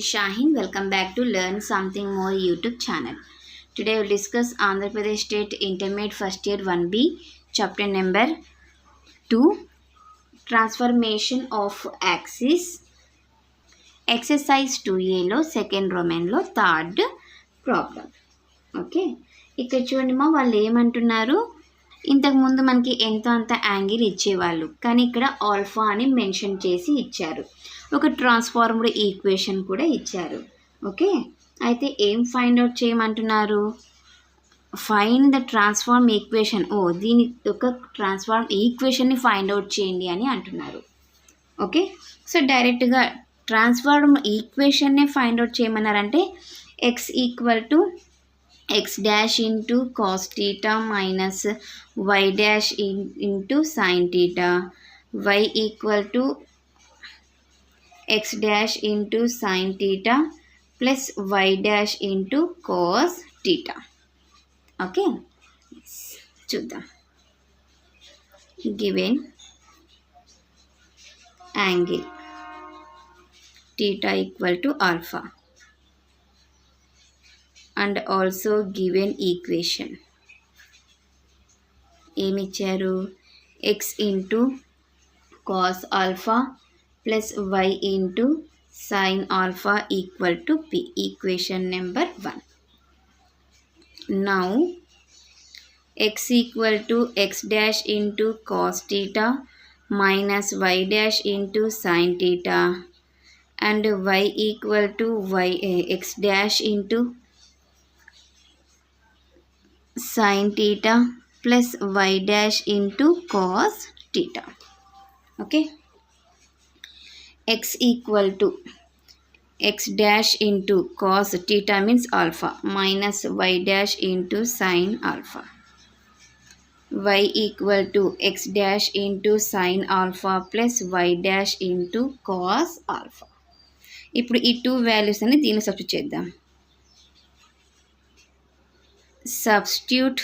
is Shaheen. Welcome back to Learn Something More YouTube channel. Today we'll discuss Andhra Pradesh State Intermediate First Year 1B, Chapter number 2, Transformation of Axis. Exercise 2A లో second రోమన్లో third problem. Okay, ఇక్కడ చూడండి వాళ్ళు ఏమంటున్నారు, ఇంతకుముందు మనకి ఎంతో అంత angle ఇచ్చేవాళ్ళు, కానీ ఇక్కడ ఆల్ఫా అని మెన్షన్ చేసి ఇచ్చారు. ఒక ట్రాన్స్ఫార్మ్డ్ ఈక్వేషన్ కూడా ఇచ్చారు. ఓకే, అయితే ఏం ఫైండ్ అవుట్ చేయమంటున్నారు? Find the transform equation. దీని ఒక ట్రాన్స్ఫార్మ్ ఈక్వేషన్ని ఫైండ్ అవుట్ చేయండి అని అంటున్నారు. ఓకే, సో డైరెక్ట్గా ట్రాన్స్ఫార్మ్ ఈక్వేషన్నే ఫైండ్ అవుట్ చేయమన్నారంటే x equal to x dash into cos theta minus y dash into sin theta, y equal to x dash into sin theta plus y dash into cos theta. Okay, చూద్దాం. Given angle theta equal to alpha and also given equation ఏమిచ్చారు, x into cos alpha plus y into sin alpha equal to p. Equation number 1. Now x equal to x dash into cos theta minus y dash into sin theta and y equal to x dash into sin theta plus y dash into cos theta. Okay, x equal to x dash into cos theta means alpha minus y dash into sin alpha, y equal to x dash into sin alpha plus y dash into cos alpha. ఇప్పుడు ఈ two values అని దీన్ని substitute చేద్దాం. Substitute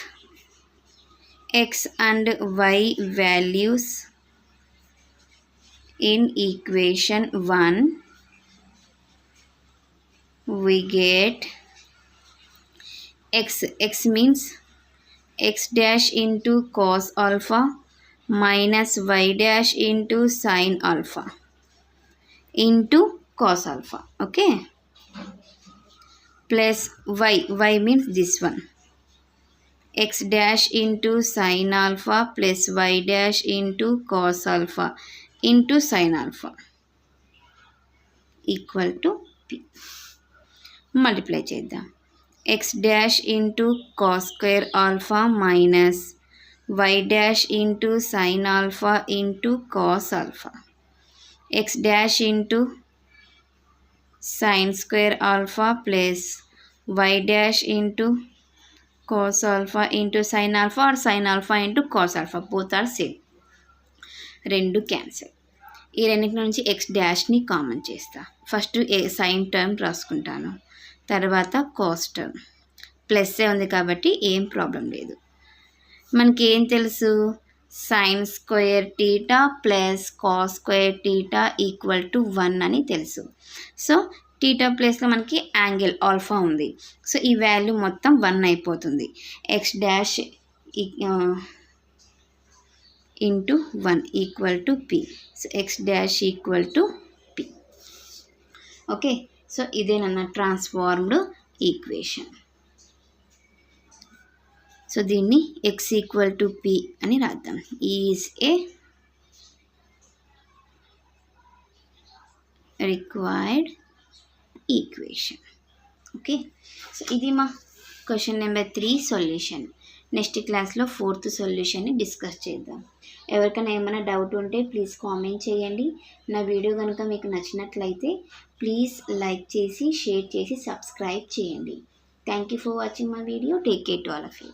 x and y values in equation 1. We get x means x dash into cos alpha minus y dash into sin alpha into cos alpha. Okay, plus y means this one, x dash into sin alpha plus y dash into cos alpha into sin alpha equal to p. Multiply చేద్దాం. x dash into cos square alpha minus y dash into sin alpha into cos alpha, x dash into sin square alpha plus y dash into cos alpha into sin alpha or sin alpha into cos alpha, both are same. రెండు cancel. ఈ రెండింటి నుంచి X డాష్ని common చేస్తా. First sign term రాసుకుంటాను, తర్వాత cos term. ప్లస్సే ఉంది కాబట్టి ఏం ప్రాబ్లం లేదు. మనకి ఏం తెలుసు, sine square theta plus cos square theta equal to 1 అని తెలుసు. సో టీటా ప్లేస్లో మనకి యాంగిల్ ఆల్ఫా ఉంది, సో ఈ వాల్యూ మొత్తం 1 అయిపోతుంది. X dash into 1 equal to P. So x dash equal to P. Okay, so ఇదేనన్న ట్రాన్స్ఫార్మ్డ్ ఈక్వేషన్. సో దీన్ని ఎక్స్ ఈక్వల్ టు పి అని రాద్దాం. Is a required equation. Okay, so ఇది మా క్వశ్చన్ నెంబర్ 3 సొల్యూషన్. నెక్స్ట్ క్లాస్లో 4th సొల్యూషన్ని discuss చేద్దాం. ఎవరికైనా ఏమైనా డౌట్ ఉంటే ప్లీజ్ కామెంట్ చేయండి. నా వీడియో కనుక మీకు నచ్చినట్లయితే ప్లీజ్ లైక్ చేసి షేర్ చేసి సబ్స్క్రైబ్ చేయండి. Thank you for watching my video. Take care to all of you.